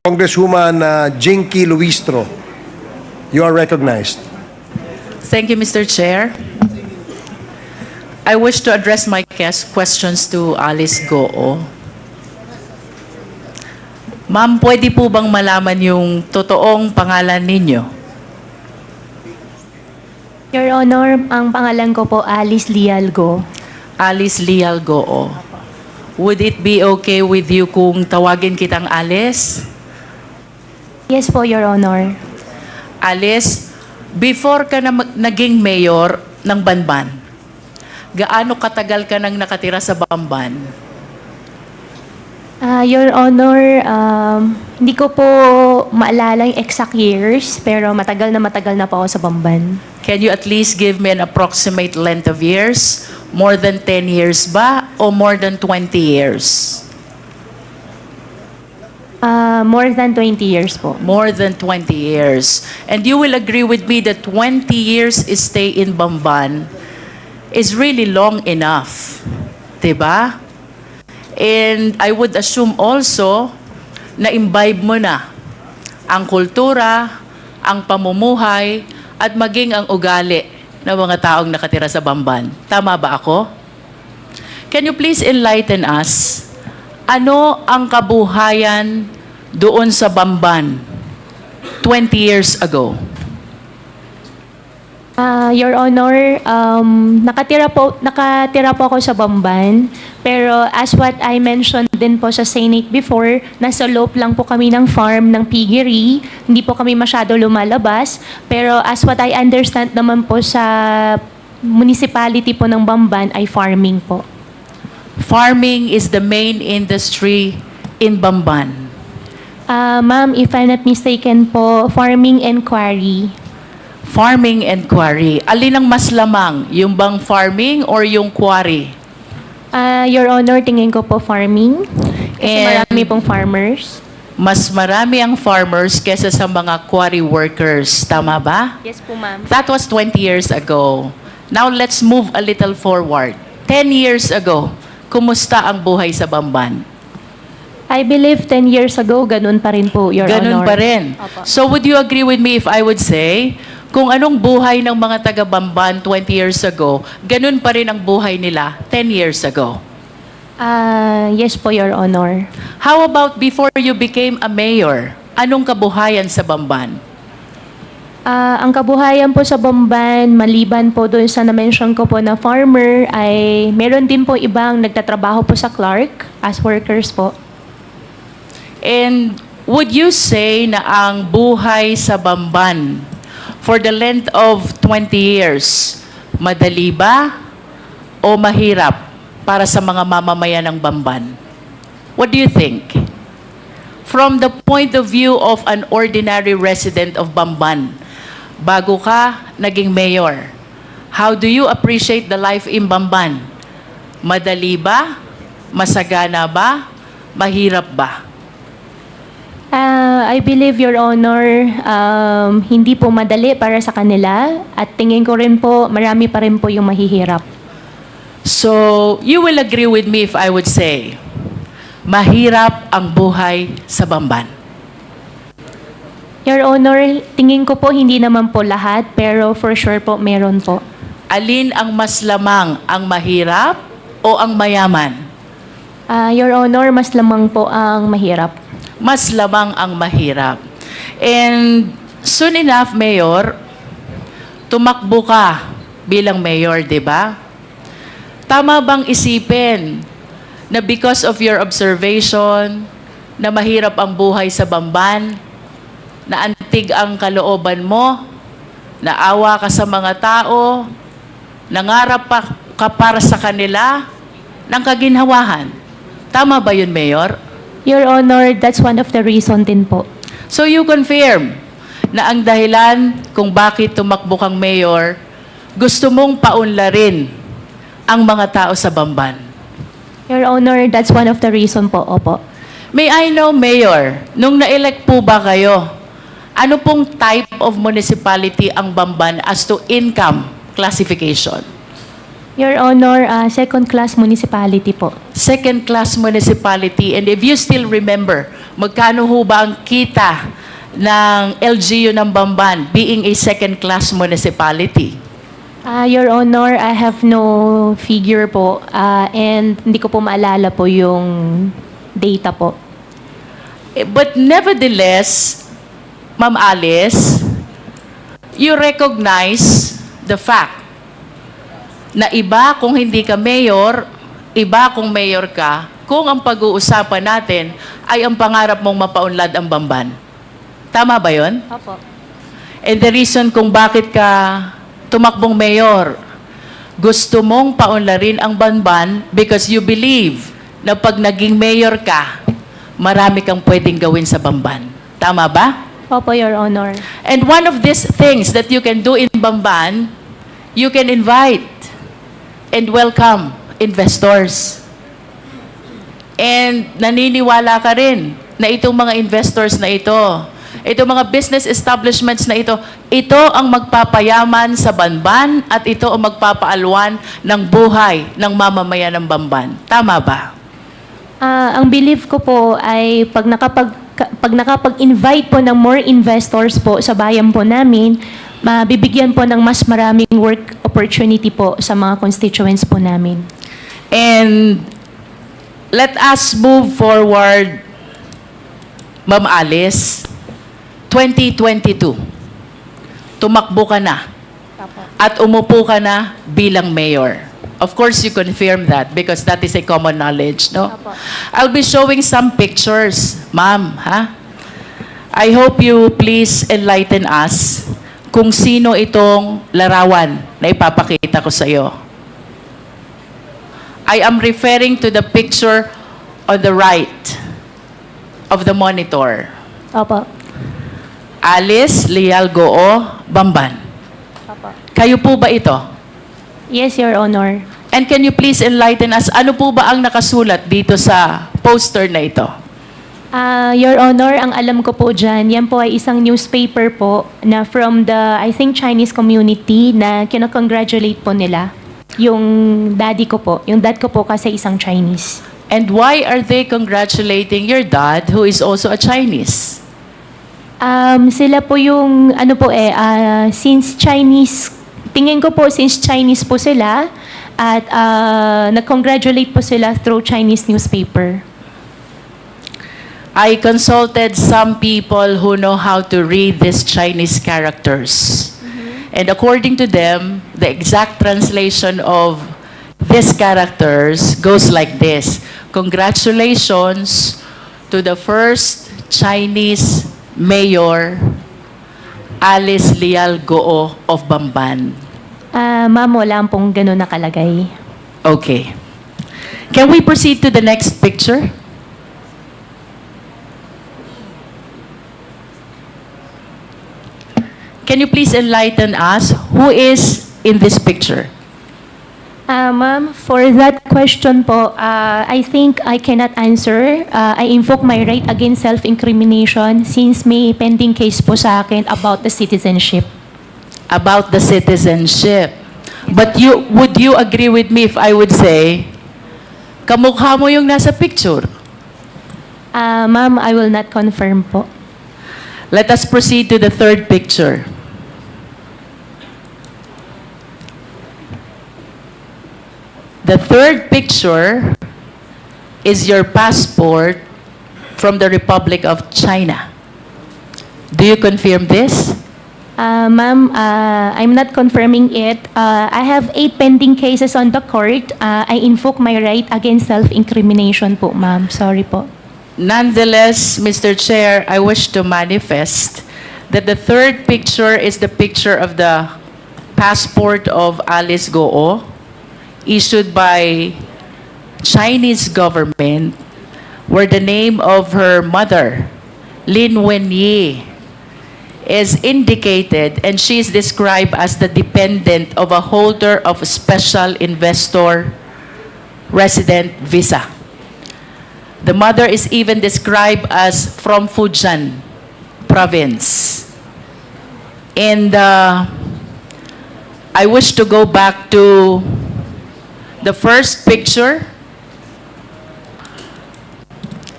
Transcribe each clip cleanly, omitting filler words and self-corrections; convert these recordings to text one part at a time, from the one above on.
Congresswoman Jinky Luistro, you are recognized. Thank you, Mr. Chair. I wish to address my questions to Alice Goo. Ma'am, pwede po bang malaman yung totoong pangalan ninyo? Your Honor, ang pangalan ko po Alice Lialgo. Alice Lial Goo. Would it be okay with you kung tawagin kitang Alice? Yes po, Your Honor. Alice, before ka na naging mayor ng Banban, gaano katagal ka nang nakatira sa Bamban? Your Honor, hindi ko po maalala yung exact years, pero matagal na po ako sa Bamban. Can you at least give me an approximate length of years? More than 10 years ba o more than 20 years? More than 20 years po. More than 20 years. And you will agree with me that 20 years stay in Bamban is really long enough. Diba? And I would assume also na imbibe mo na ang kultura, ang pamumuhay, at maging ang ugali ng mga taong nakatira sa Bamban. Tama ba ako? Can you please enlighten us? Ano ang kabuhayan doon sa Bamban 20 years ago? Your Honor, nakatira po ako sa Bamban, pero as what I mentioned din po sa Senate before, nasa loob lang po kami ng farm ng piggery, hindi po kami masyado lumalabas, pero as what I understand naman po sa municipality po ng Bamban ay farming po. Farming is the main industry in Bamban. Ma'am, if I'm not mistaken po, farming and quarry. Farming and quarry. Alin ang mas lamang? Yung bang farming or yung quarry? Your Honor, tingin ko po farming. Kasi And marami pong farmers. mas marami ang farmers kesa sa mga quarry workers. Tama ba? Yes po, ma'am. That was 20 years ago. Now let's move a little forward. 10 years ago, kumusta ang buhay sa Bamban? I believe 10 years ago, ganun pa rin po, Your Ganun Honor. pa rin. Opo. So would you agree with me if I would say, kung anong buhay ng mga taga-Bamban 20 years ago, ganun pa rin ang buhay nila 10 years ago? Yes po, Your Honor. How about before you became a mayor? Anong kabuhayan sa Bamban? Ang kabuhayan po sa Bamban, maliban po doon sa na-mention ko po na farmer, ay meron din po ibang nagtatrabaho po sa Clark as workers po. And would you say na ang buhay sa Bamban for the length of 20 years, madali ba o mahirap para sa mga mamamayan ng Bamban? What do you think? From the point of view of an ordinary resident of Bamban, bago ka naging mayor, how do you appreciate the life in Bamban? Madali ba? Masagana ba? Mahirap ba? I believe, Your Honor, hindi po madali para sa kanila at tingin ko rin po, marami pa rin po yung mahihirap. So, you will agree with me if I would say, mahirap ang buhay sa Bamban. Your Honor, tingin ko po hindi naman po lahat, pero for sure po meron po. Alin ang mas lamang, ang mahirap o ang mayaman? Your Honor, mas lamang po ang mahirap. Mas lamang ang mahirap. And soon enough, Mayor, tumakbo ka bilang mayor, di ba? Tama bang isipin na because of your observation na mahirap ang buhay sa Bamban, na antig ang kalooban mo, naawa ka sa mga tao, nangarap ka para sa kanila ng kaginhawahan? Tama ba yun, Mayor? Your Honor, that's one of the reason din po. So you confirm na ang dahilan kung bakit tumakbo kang mayor, gusto mong paunlarin ang mga tao sa Bamban. Your Honor, that's one of the reason po, opo. May I know, Mayor, nung na-elect po ba kayo, ano pong type of municipality ang Bamban as to income classification? Your Honor, second-class municipality po. Second-class municipality. And if you still remember, magkano ho ba ang kita ng LGU ng Bamban being a second-class municipality? Your Honor, I have no figure po and hindi ko po maalala po yung data po. But nevertheless, Ma'am Alice, you recognize the fact na iba kung hindi ka mayor, iba kung mayor ka, kung ang pag-uusapan natin ay ang pangarap mong mapaunlad ang Bamban. Tama ba yun? Opo. And the reason kung bakit ka tumakbong mayor, gusto mong paunlarin ang Bamban because you believe na pag naging mayor ka, marami kang pwedeng gawin sa Bamban. Tama ba? Opo, Your Honor. And one of these things that you can do in Bamban, you can invite and welcome investors. And naniniwala ka rin na itong mga investors na ito, itong mga business establishments na ito ang magpapayaman sa Bamban at ito ang magpapaalwan ng buhay ng mamamayan ng Bamban. Tama ba? Ang belief ko po ay pag nakapag-invite po ng more investors po sa bayan po namin, mabibigyan po ng mas maraming work opportunity po sa mga constituents po namin. And let us move forward, Ma'am Alice. 2022, tumakbo ka na at umupo ka na bilang mayor. Of course, you confirm that because that is a common knowledge, no? I'll be showing some pictures, ma'am, ha? I hope you please enlighten us kung sino itong larawan na ipapakita ko sa iyo. I am referring to the picture on the right of the monitor. Opo. Alice Leal Goo, Bamban. Opo. Kayo po ba ito? Yes, Your Honor. And can you please enlighten us, ano po ba ang nakasulat dito sa poster na ito? Your Honor, ang alam ko po dyan, yan po ay isang newspaper po na from the, I think, Chinese community na kinakongratulate po nila. Yung daddy ko po. Yung dad ko po kasi isang Chinese. And why are they congratulating your dad who is also a Chinese? Sila po yung, since Chinese, tingin ko po since Chinese po sila, at nag-congratulate po sila through Chinese newspaper. I consulted some people who know how to read these Chinese characters. And according to them, the exact translation of these characters goes like this. Congratulations to the first Chinese mayor, Alice Leal Goo of Bamban. Ma'am, wala pong ganun nakalagay. Okay. Can we proceed to the next picture? Can you please enlighten us who is in this picture? Ma'am, for that question po, I think I cannot answer. I invoke my right against self-incrimination since may pending case po sa akin about the citizenship. About the citizenship. But would you agree with me if I would say, kamukha mo yung nasa picture? Ma'am, I will not confirm po. Let us proceed to the third picture. The third picture is your passport from the Republic of China. Do you confirm this? Ma'am, I'm not confirming it. I have 8 pending cases on the court. I invoke my right against self-incrimination po, ma'am. Sorry po. Nonetheless, Mr. Chair, I wish to manifest that the third picture is the picture of the passport of Alice Goo, issued by Chinese government, where the name of her mother, Lin Wenyi, is indicated, and she is described as the dependent of a holder of a special investor resident visa. The mother is even described as from Fujian province. And I wish to go back to The first picture,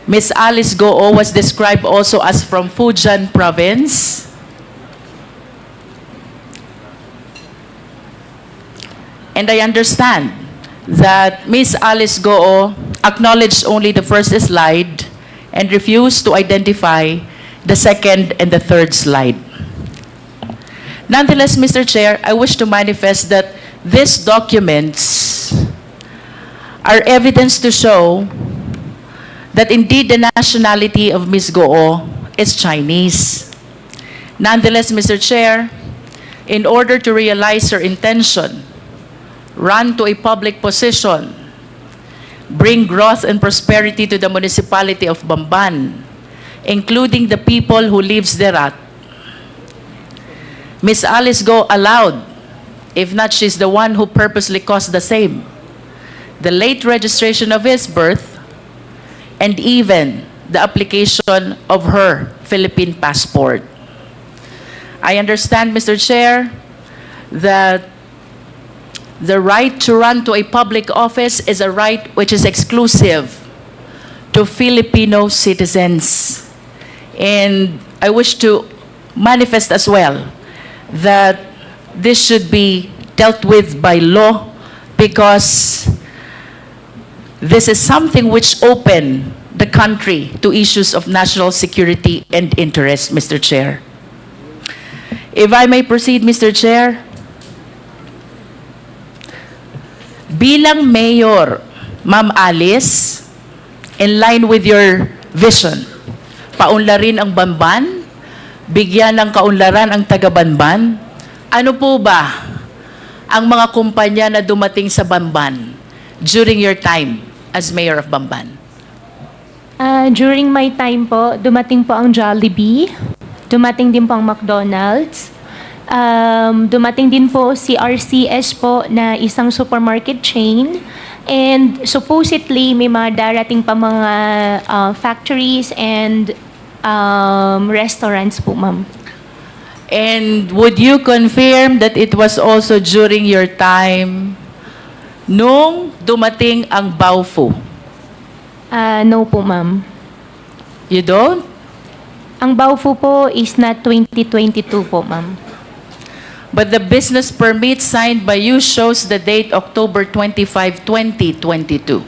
Miss Alice Goo was described also as from Fujian province. And I understand that Miss Alice Goo acknowledged only the first slide and refused to identify the second and the third slide. Nonetheless, Mr. Chair, I wish to manifest that these documents are evidence to show that indeed the nationality of Ms. Goo is Chinese. Nonetheless, Mr. Chair, in order to realize her intention, run to a public position, bring growth and prosperity to the municipality of Bamban, including the people who lives thereat, Ms. Alice Goo allowed, if not she's the one who purposely caused the same, the late registration of his birth, and even the application of her Philippine passport. I understand, Mr. Chair, that the right to run to a public office is a right which is exclusive to Filipino citizens. And I wish to manifest as well that this should be dealt with by law, because this is something which open the country to issues of national security and interest, Mr. Chair. If I may proceed, Mr. Chair, bilang mayor, Ma'am Alice, in line with your vision, paunlarin ang Bamban, bigyan ng kaunlaran ang taga-Bamban. Ano po ba ang mga kumpanya na dumating sa Bamban during your time as mayor of Bamban? During my time po, dumating po ang Jollibee, dumating din po ang McDonald's, dumating din po si RCS po na isang supermarket chain, and supposedly may mga darating pa mga factories and restaurants po, ma'am. And would you confirm that it was also during your time nung dumating ang Baofu? No po, ma'am. You don't? Ang Baofu po is not 2022 po, ma'am. But the business permit signed by you shows the date October 25, 2022.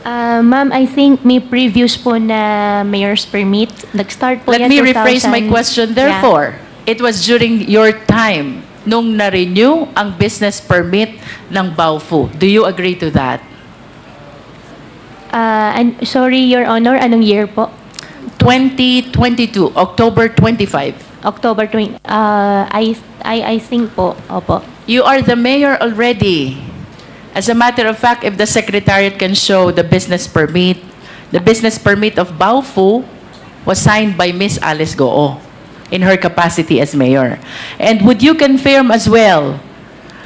Ma'am, I think may previous po na mayor's permit. Nag-start po Let yan me rephrase my 2000. question. Therefore, it was during your time nung na-renew ang business permit ng Baofu. Do you agree to that? Sorry, Your Honor, anong year po? 2022, October 25. October 20. I think po. Opo. You are the mayor already. As a matter of fact, if the Secretariat can show the business permit of Baofu was signed by Miss Alice Goo in her capacity as mayor. And would you confirm as well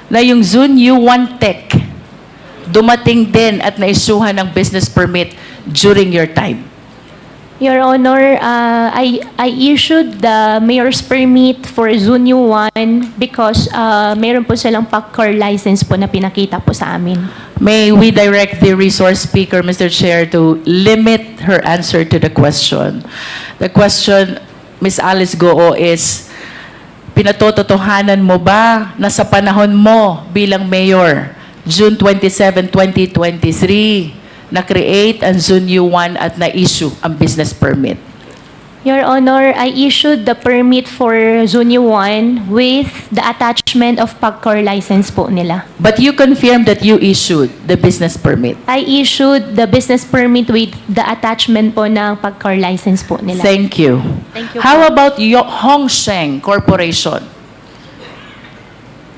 na yung Zunyu One Tech dumating din at naisuhan ng business permit during your time? Your Honor, I issued the mayor's permit for Zunyu 1 because meron po silang PACCAR license po na pinakita po sa amin. May we direct the resource speaker, Mr. Chair, to limit her answer to the question. The question, Ms. Alice Goo, is pinatototohanan mo ba na sa panahon mo bilang mayor, June 27, 2023, na-create ang Zunyu 1 at na-issue ang business permit? Your Honor, I issued the permit for Zunyu 1 with the attachment of PACCAR license po nila. But you confirmed that you issued the business permit. I issued the business permit with the attachment po ng PACCAR license po nila. Thank you. Thank you How po. about Hongsheng Corporation?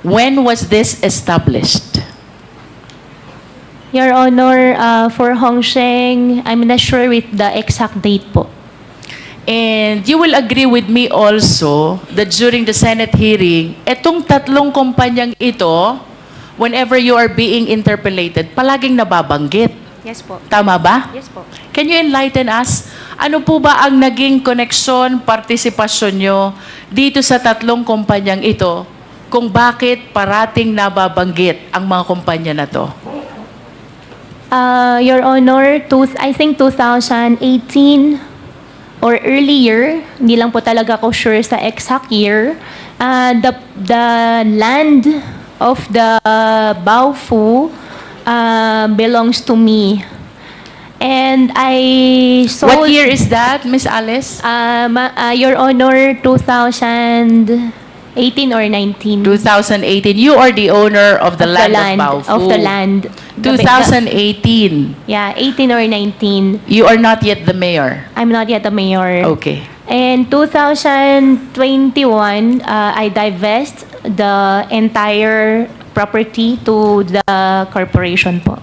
When was this established? Your Honor, for Hongsheng, I'm not sure with the exact date po. And you will agree with me also that during the Senate hearing, etong tatlong kumpanyang ito, whenever you are being interpellated, palaging nababanggit. Yes po. Tama ba? Yes po. Can you enlighten us? Ano po ba ang naging koneksyon, partisipasyon nyo dito sa tatlong kumpanyang ito kung bakit parating nababanggit ang mga kumpanya na to? Your Honor, I think 2018 or earlier, hindi lang po talaga ako sure sa exact year, the land of the Baofu belongs to me. And I sold... What year is that, Miss Alice? Your Honor, 2018 or 19. 2018. You are the owner of the land of Baofu. Of the land. 2018. Yeah, 18 or 19. You are not yet the mayor. I'm not yet the mayor. Okay. And 2021, I divest the entire property to the corporation po.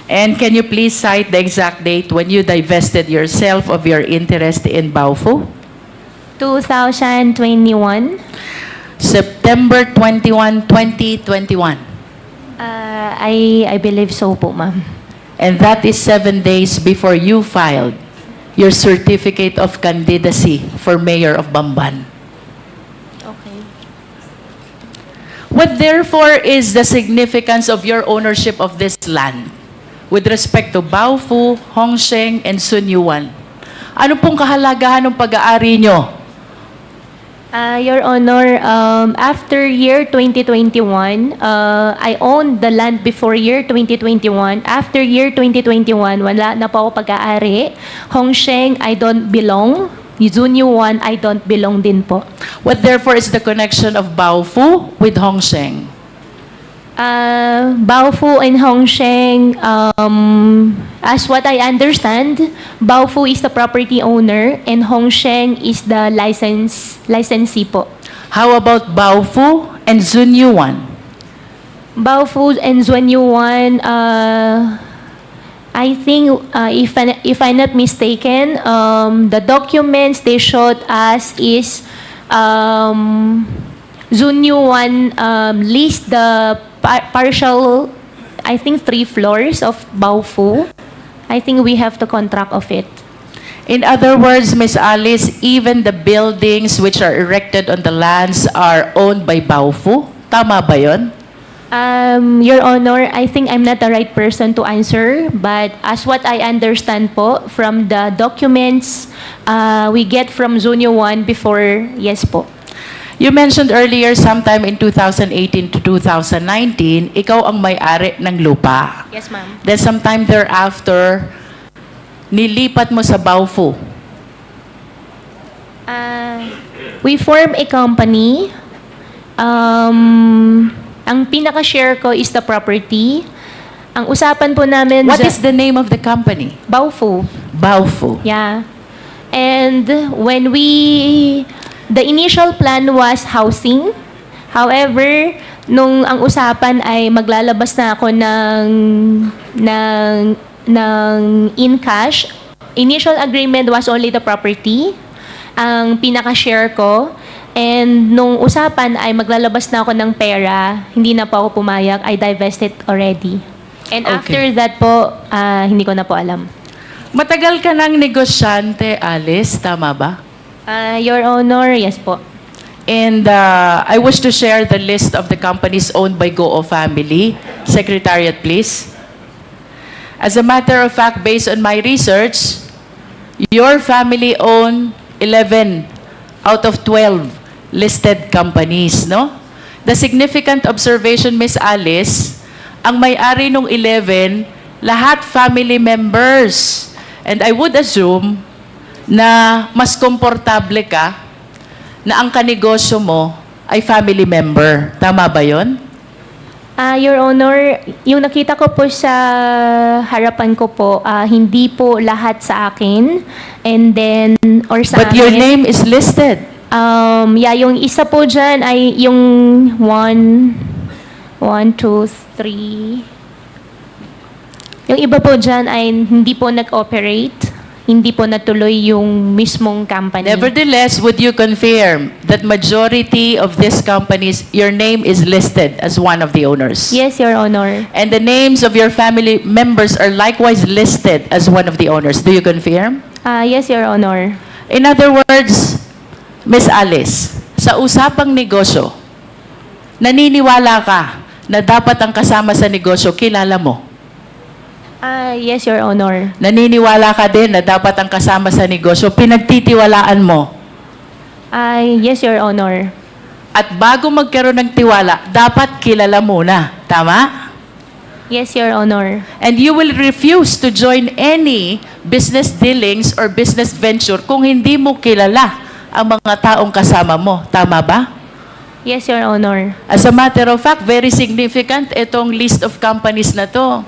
And can you please cite the exact date when you divested yourself of your interest in Baofu? 2021. September 21, 2021. I believe so po, ma'am. And that is 7 days before you filed your certificate of candidacy for mayor of Bamban. Okay. What therefore is the significance of your ownership of this land with respect to Baofu, Hongsheng, and Sunyuan? Ano pong kahalagahan ng pag-aari nyo? Your Honor, after year 2021, I owned the land before year 2021. After year 2021, wala na po ako pag-aari. Hongsheng, I don't belong. Zunyuan, I don't belong din po. What therefore is the connection of Baofu with Hongsheng? Baofu and Hongsheng, as what I understand, Baofu is the property owner and Hongsheng is the licensee po. How about Baofu and Zunyuan? Baofu and Zuanyuan, I think, if I'm not mistaken, the documents they showed us is Zunyuan leased the partial, I think 3 floors of Baofu. I think we have the contract of it. In other words, Ms. Alice, even the buildings which are erected on the lands are owned by Baofu? Tama ba yun? Your Honor, I think I'm not the right person to answer, but as what I understand po, from the documents we get from Zunyo 1 before, yes po. You mentioned earlier sometime in 2018 to 2019, ikaw ang may-ari ng lupa. Yes, ma'am. Then sometime thereafter, nilipat mo sa Baofu. We form a company. Ang pinaka-share ko is the property. Ang usapan po namin... What is the name of the company? Baofu. Baofu. Yeah. And when the initial plan was housing. However, nung ang usapan ay maglalabas na ako ng in cash, initial agreement was only the property, ang pinaka-share ko. And nung usapan ay maglalabas na ako ng pera, hindi na po ako pumayag, I divested already. And Okay. after that po, hindi ko na po alam. Matagal ka ng negosyante, Alice, tama ba? Your Honor, yes po. And I wish to share the list of the companies owned by Goo family. Secretariat, please. As a matter of fact, based on my research, your family owned 11 out of 12 listed companies, no? The significant observation, Miss Alice, ang may-ari ng 11, lahat family members. And I would assume na mas komportable ka na ang kanegosyo mo ay family member. Tama ba yon? Your Honor, yung nakita ko po sa harapan ko po, hindi po lahat sa akin. And then, or sa But your amin. name is listed. Yeah, yung isa po dyan ay yung 1, 2, 3. Yung iba po dyan ay hindi po nag-operate. Hindi po natuloy yung mismong company. Nevertheless, would you confirm that majority of these companies, your name is listed as one of the owners? Yes, Your Honor. And the names of your family members are likewise listed as one of the owners. Do you confirm? Yes, Your Honor. In other words, Miss Alice, sa usapang negosyo, naniniwala ka na dapat ang kasama sa negosyo kilala mo? Yes, Your Honor. Naniniwala ka din na dapat ang kasama sa negosyo, pinagtitiwalaan mo. Yes, Your Honor. At bago magkaroon ng tiwala, dapat kilala muna. Tama? Yes, Your Honor. And you will refuse to join any business dealings or business venture kung hindi mo kilala ang mga taong kasama mo. Tama ba? Yes, Your Honor. As a matter of fact, very significant itong list of companies na to.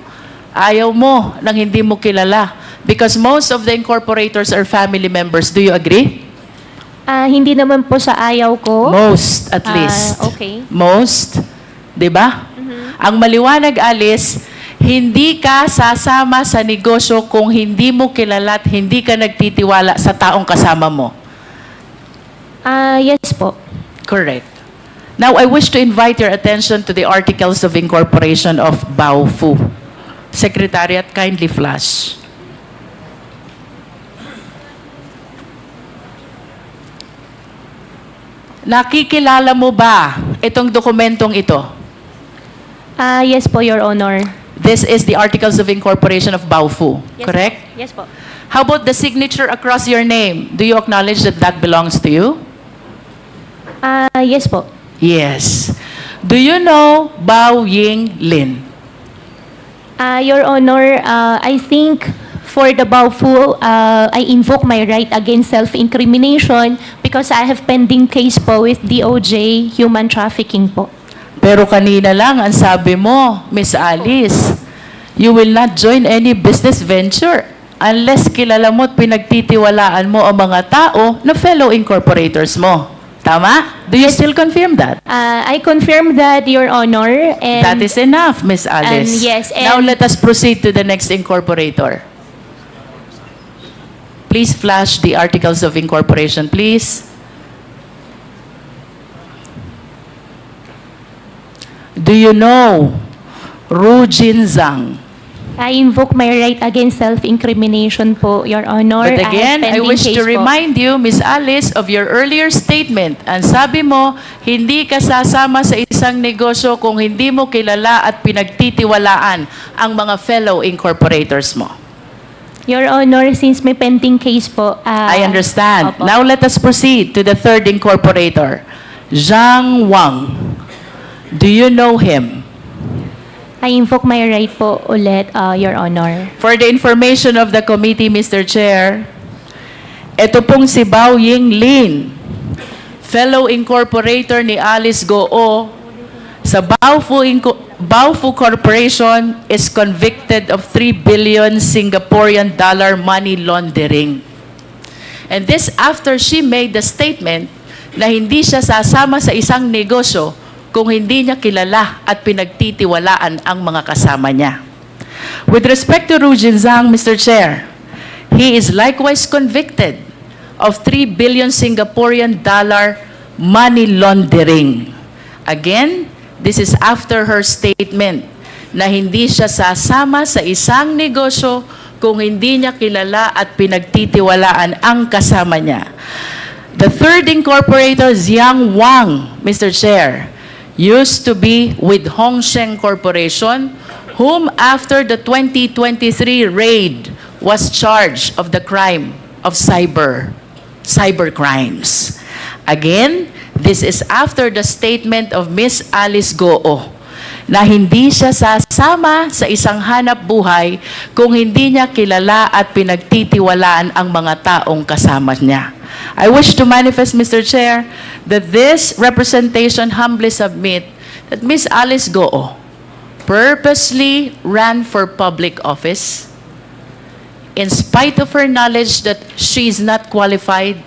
Ayaw mo nang hindi mo kilala. Because most of the incorporators are family members. Do you agree? Hindi naman po sa ayaw ko. Most, at least. Okay. Most. Diba? Ang maliwanag, Alice, hindi ka sasama sa negosyo kung hindi mo kilala at hindi ka nagtitiwala sa taong kasama mo. Yes po. Correct. Now, I wish to invite your attention to the Articles of Incorporation of Baofu. Secretariat, kindly flash. Nakikilala mo ba itong dokumentong ito? Yes po, Your Honor. This is the Articles of Incorporation of Baofu, Yes, correct? Po. Yes po. How about the signature across your name? Do you acknowledge that that belongs to you? Yes po. Yes. Do you know Bao Ying Lin? Your Honor, I think for the Baofu, I invoke my right against self-incrimination because I have pending case po with DOJ, human trafficking po. Pero kanina lang ang sabi mo, Miss Alice, you will not join any business venture unless kilala mo at pinagtitiwalaan mo ang mga tao na fellow incorporators mo. Tama? Do you still confirm that? I confirm that, Your Honor. And That is enough, Miss Alice. yes, Now and- let us proceed to the next incorporator. Please flash the Articles of Incorporation, please. Do you know Ru Jin Zhang? I invoke my right against self-incrimination po, Your Honor. But again, I have pending wish case to po. remind you, Miss Alice, of your earlier statement. Ang sabi mo, hindi ka sasama sa isang negosyo kung hindi mo kilala at pinagtitiwalaan ang mga fellow incorporators mo. Your Honor, since may pending case po. I understand. Opo. Now let us proceed to the third incorporator, Zhang Wang. Do you know him? I invoke my right po ulit, Your Honor. For the information of the committee, Mr. Chair, ito pong si Bao Ying Lin, fellow incorporator ni Alice Goo, sa Baofu Corporation is convicted of 3 billion Singaporean dollar money laundering. And this after she made the statement na hindi siya sasama sa isang negosyo kung hindi niya kilala at pinagtitiwalaan ang mga kasama niya. With respect to Ru Jin Zhang, Mr. Chair, he is likewise convicted of 3 billion Singaporean dollar money laundering. Again, this is after her statement na hindi siya sasama sa isang negosyo kung hindi niya kilala at pinagtitiwalaan ang kasama niya. The third incorporator, Zhang Wang, Mr. Chair, used to be with Hongsheng Corporation, whom after the 2023 raid was charged of the crime of cyber crimes. Again, this is after the statement of Miss Alice Goo na hindi siya sasama sa isang hanap buhay kung hindi niya kilala at pinagtitiwalaan ang mga taong kasama niya. I wish to manifest, Mr. Chair, that this representation humbly submit that Miss Alice Goo purposely ran for public office in spite of her knowledge that she is not qualified,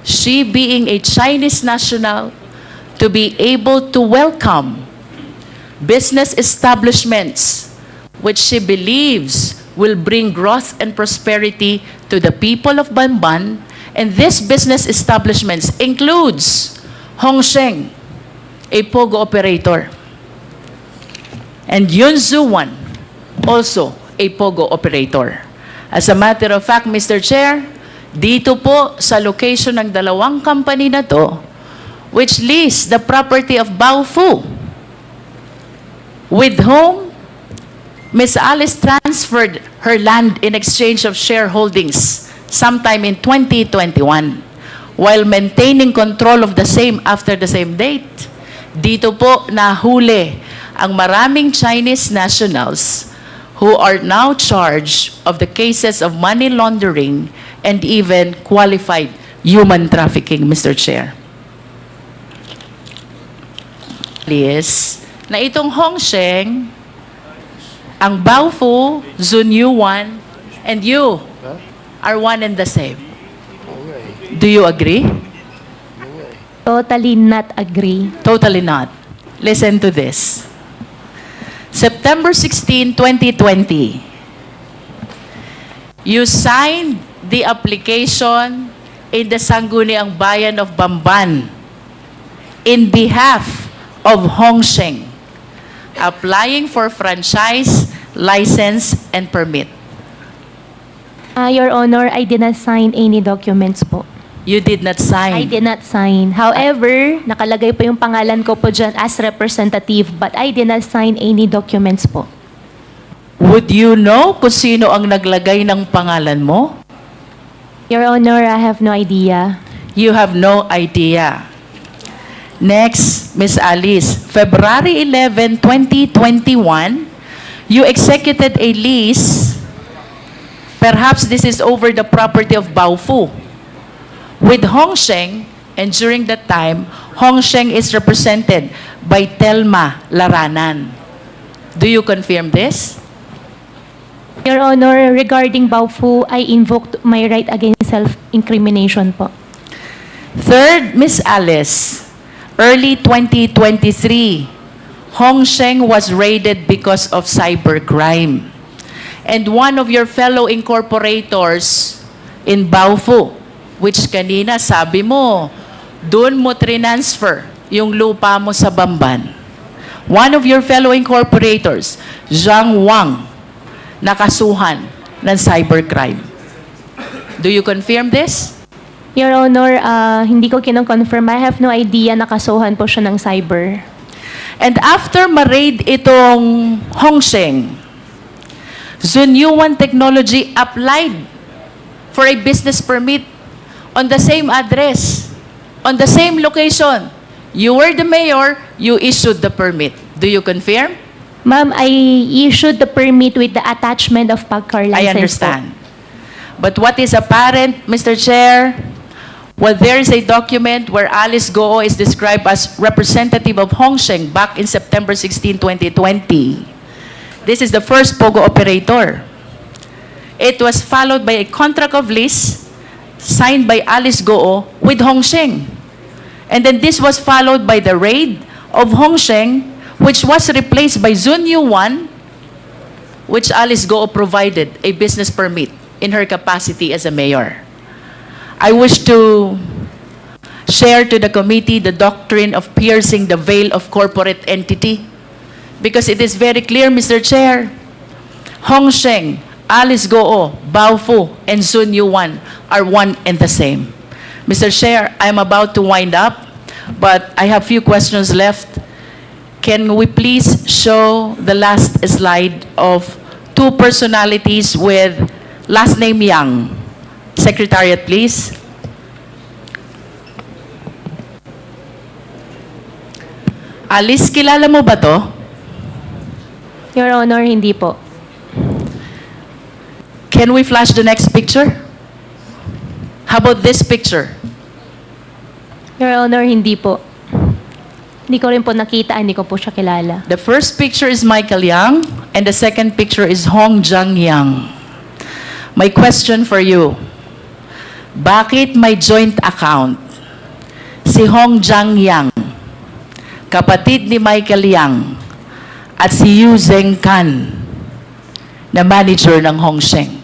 she being a Chinese national, to be able to welcome business establishments which she believes will bring growth and prosperity to the people of Bamban. And this business establishments includes Hongsheng, a pogo operator, and Yunzuan, also a pogo operator. As a matter of fact, Mr. Chair, dito po sa location ng dalawang company na to, which lease the property of Baofu, with whom Ms. Alice transferred her land in exchange of shareholdings sometime in 2021 while maintaining control of the same after the same date. Dito po nahuli ang maraming Chinese nationals who are now charged of the cases of money laundering and even qualified human trafficking, Mr. Chair. Please, na itong Hongsheng, ang Baofu, Zunyuan, and you are one and the same. Do you agree? Totally not agree. Totally not. Listen to this. September 16, 2020, you signed the application in the Sangguniang Bayan of Bamban in behalf of Hongsheng, applying for franchise, license, and permit. Your Honor, I did not sign any documents po. You did not sign. I did not sign. However, nakalagay po yung pangalan ko po dyan as representative, but I did not sign any documents po. Would you know kung sino ang naglagay ng pangalan mo? Your Honor, I have no idea. You have no idea. Next, Ms. Alice, February 11, 2021, you executed a lease. Perhaps this is over the property of Baofu with Hongsheng, and during that time, Hongsheng is represented by Telma Laranan. Do you confirm this? Your Honor, regarding Baofu, I invoked my right against self-incrimination po. Third, Ms. Alice, early 2023, Hongsheng was raided because of cybercrime. And one of your fellow incorporators in Baofu, which kanina sabi mo, doon mo transfer yung lupa mo sa Bamban. One of your fellow incorporators, Zhang Wang, nakasuhan ng cybercrime. Do you confirm this? Your Honor, hindi ko kinong-confirm. I have no idea nakasuhan po siya ng cyber. And after ma-raid itong Hongsheng, Zunyuan Technology applied for a business permit on the same address, on the same location. You were the mayor, you issued the permit. Do you confirm? Ma'am, I issued the permit with the attachment of PAGCAR license. I understand. But what is apparent, Mr. Chair, well, there is a document where Alice Goo is described as representative of Hongsheng back in September 16, 2020. This is the first POGO operator. It was followed by a contract of lease signed by Alice Goo with Hongsheng. And then this was followed by the raid of Hongsheng, which was replaced by Zunyuan, which Alice Goo provided a business permit in her capacity as a mayor. I wish to share to the committee the doctrine of piercing the veil of corporate entity, because it is very clear, Mr. Chair, Hongsheng, Alice Goo, Baofu, and Zunyuan are one and the same. Mr. Chair, I'm about to wind up, but I have few questions left. Can we please show the last slide of two personalities with last name Yang? Secretariat, please. Alice, kilala mo ba to? Your Honor, hindi po. Can we flash the next picture? How about this picture? Your Honor, hindi po. Hindi ko rin po nakita, hindi ko po siya kilala. The first picture is Michael Yang, and the second picture is Hong Jiang Yang. My question for you, bakit may joint account si Hong Jiang Yang, kapatid ni Michael Yang, at si Yu Zhengkan, na manager ng Hongsheng?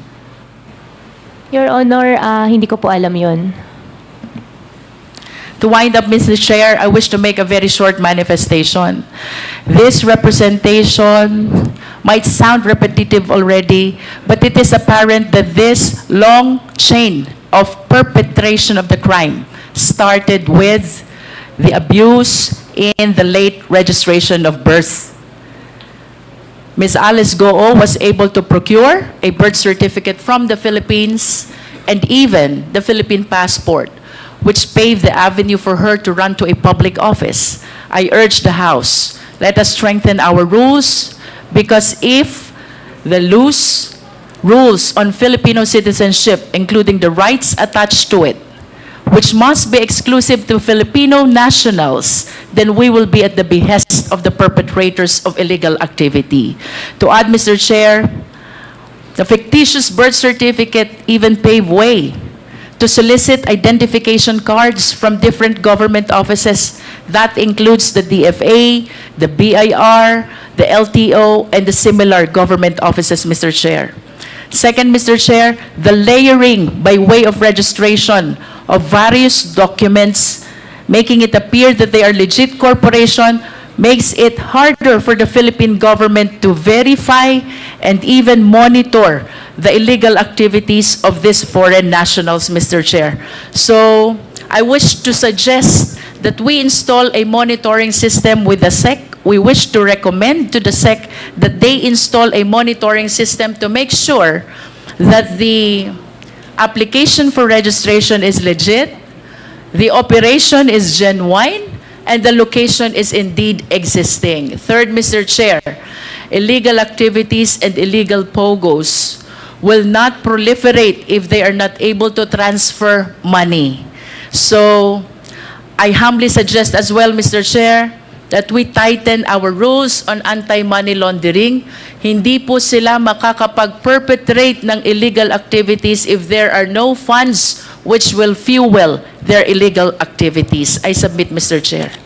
Your Honor, hindi ko po alam yun. To wind up, Mr. Chair, I wish to make a very short manifestation. This representation might sound repetitive already, but it is apparent that this long chain of perpetration of the crime started with the abuse in the late registration of birth. Ms. Alice Goo was able to procure a birth certificate from the Philippines and even the Philippine passport, which paved the avenue for her to run to a public office. I urge the House, let us strengthen our rules, because if the loose rules on Filipino citizenship, including the rights attached to it, which must be exclusive to Filipino nationals, then we will be at the behest of the perpetrators of illegal activity. To add, Mr. Chair, the fictitious birth certificate even paved way to solicit identification cards from different government offices. That includes the DFA, the BIR, the LTO, and the similar government offices, Mr. Chair. Second, Mr. Chair, the layering by way of registration of various documents, making it appear that they are legit corporation, makes it harder for the Philippine government to verify and even monitor the illegal activities of these foreign nationals, Mr. Chair. So I wish to suggest that we install a monitoring system with the SEC. We wish to recommend to the SEC that they install a monitoring system to make sure that the application for registration is legit, the operation is genuine, and the location is indeed existing. Third, Mr. Chair, illegal activities and illegal POGOs will not proliferate if they are not able to transfer money. So I humbly suggest as well, Mr. Chair, that we tighten our rules on anti-money laundering. Hindi po sila makakapag-perpetrate ng illegal activities if there are no funds which will fuel their illegal activities. I submit, Mr. Chair.